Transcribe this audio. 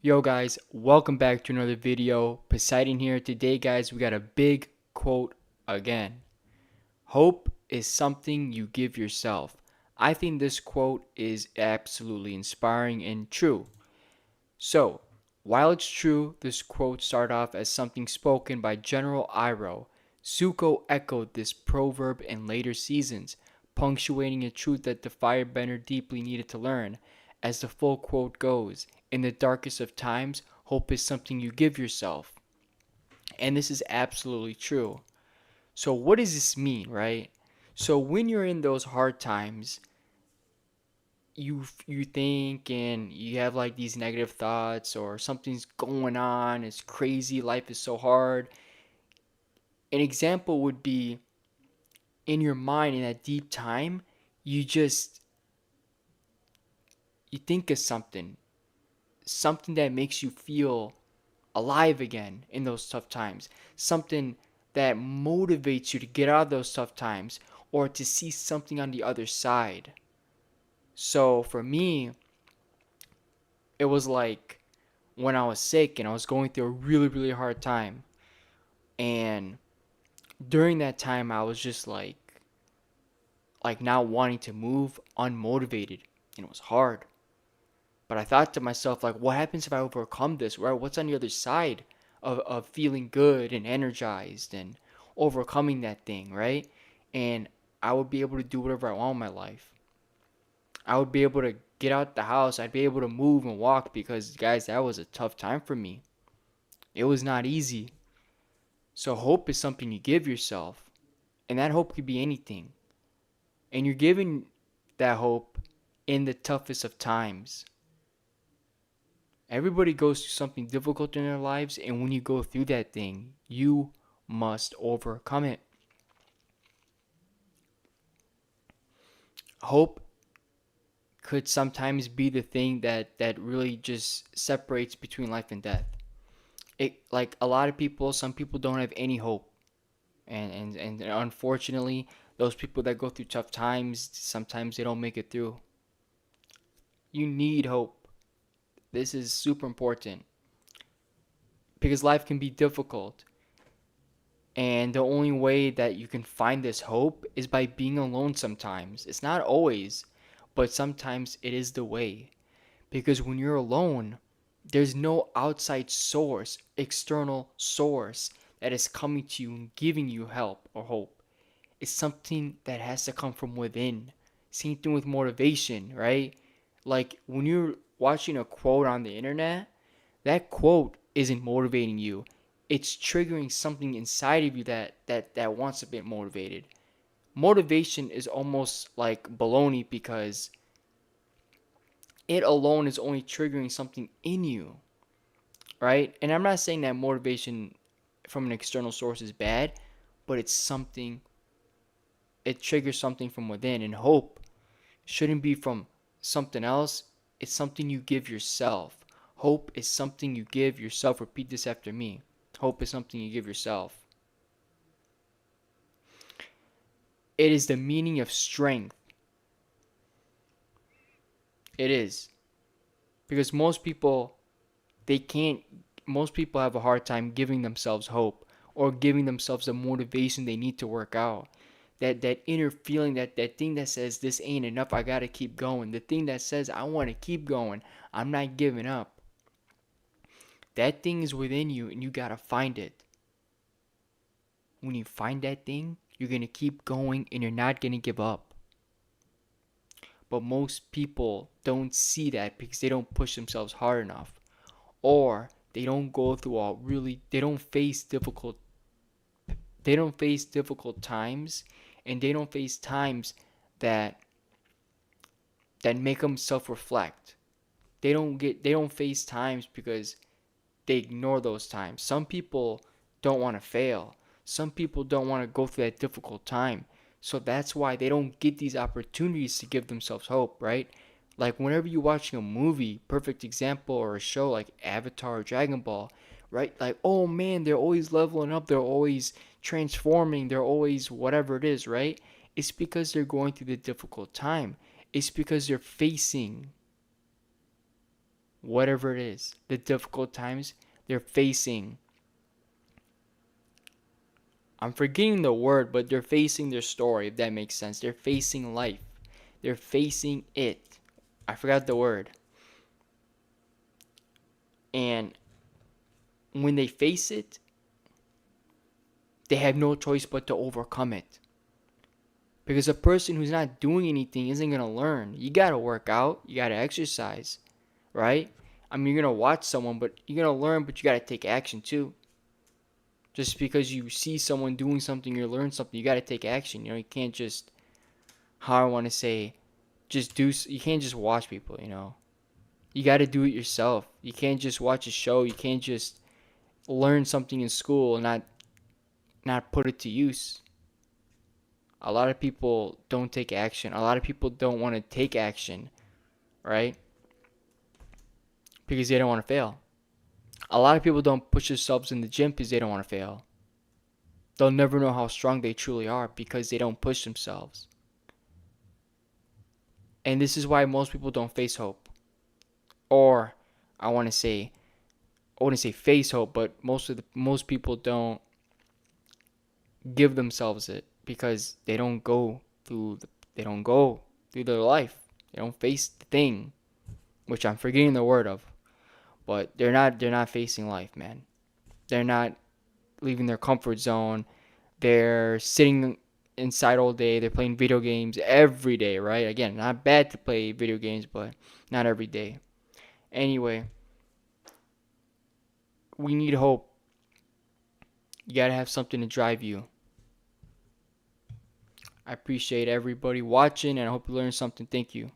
Yo guys, welcome back to another video. Poseidon here. Today guys, we got a big quote again. Hope is something you give yourself. I think this quote is absolutely inspiring and true. So, while it's true, this quote started off as something spoken by General Iroh. Zuko echoed this proverb in later seasons, punctuating a truth that the firebender deeply needed to learn. As the full quote goes, in the darkest of times, hope is something you give yourself. And this is absolutely true. So, what does this mean, right? So, when you're in those hard times, you think and you have like these negative thoughts or something's going on, it's crazy, life is so hard. An example would be in your mind in that deep time, you just you think of something that makes you feel alive again in those tough times, something that motivates you to get out of those tough times or to see something on the other side. So for me, it was like when I was sick and I was going through a really, really hard time. And during that time, I was just like not wanting to move, unmotivated, and it was hard. But I thought to myself, like, what happens if I overcome this? Right? What's on the other side of feeling good and energized and overcoming that thing, right? And I would be able to do whatever I want in my life. I would be able to get out the house. I'd be able to move and walk because, guys, that was a tough time for me. It was not easy. So hope is something you give yourself, and that hope could be anything. And you're giving that hope in the toughest of times. Everybody goes through something difficult in their lives, and when you go through that thing, you must overcome it. Hope could sometimes be the thing that really just separates between life and death. It like a lot of people, some people don't have any hope. And unfortunately, those people that go through tough times, sometimes they don't make it through. You need hope. This is super important because life can be difficult. And the only way that you can find this hope is by being alone sometimes. It's not always, but sometimes it is the way. Because when you're alone, there's no outside source, external source that is coming to you and giving you help or hope. It's something that has to come from within. Same thing with motivation, right? Like when you're watching a quote on the internet, that quote isn't motivating you. It's triggering something inside of you that wants to be motivated. Motivation is almost like baloney because it alone is only triggering something in you, right? And I'm not saying that motivation from an external source is bad, but it's something, it triggers something from within. And hope shouldn't be from something else, it's something you give yourself. Hope is something you give yourself. Repeat this after me. Hope is something you give yourself. It is the meaning of strength. It is. Because they can't, most people have a hard time giving themselves hope or giving themselves the motivation they need to work out. That inner feeling, that thing that says this ain't enough, I gotta keep going. The thing that says I wanna keep going, I'm not giving up. That thing is within you and you gotta find it. When you find that thing, you're gonna keep going and you're not gonna give up. But most people don't see that because they don't push themselves hard enough. Or they don't go through all really they don't face difficult times, and they don't face times that make them self-reflect. They don't face times because they ignore those times. Some people don't want to fail. Some people don't want to go through that difficult time. So that's why they don't get these opportunities to give themselves hope, right? Like whenever you're watching a movie, perfect example, or a show like Avatar or Dragon Ball, right? Like, oh man, they're always leveling up, they're always transforming, they're always whatever it is, right? It's because they're going through the difficult time. It's because they're facing whatever it is, the difficult times they're facing. I'm forgetting the word, but they're facing their story, if that makes sense. They're facing life. They're facing it. I forgot the word. And when they face it, they have no choice but to overcome it. Because a person who's not doing anything isn't going to learn. You got to work out, you got to exercise, right? I mean, you're going to watch someone, but you're going to learn, but you got to take action too. Just because you see someone doing something, you learn something, you got to take action. You can't just, how I want to say, you can't just watch people, You got to do it yourself. You can't just watch a show. You can't just learn something in school and not put it to use. A lot of people don't take action. A lot of people don't want to take action, right? Because they don't want to fail. A lot of people don't push themselves in the gym because they don't want to fail. They'll never know how strong they truly are because they don't push themselves. And this is why most people don't face hope. Or I want to say, I wouldn't say face hope, but most people don't give themselves it because they don't go through their life. They don't face the thing, which I'm forgetting the word of. But they're not facing life, man. They're not leaving their comfort zone. They're sitting inside all day. They're playing video games every day, right? Again, not bad to play video games, but not every day. Anyway, we need hope. You gotta have something to drive you. I appreciate everybody watching, and I hope you learned something. Thank you.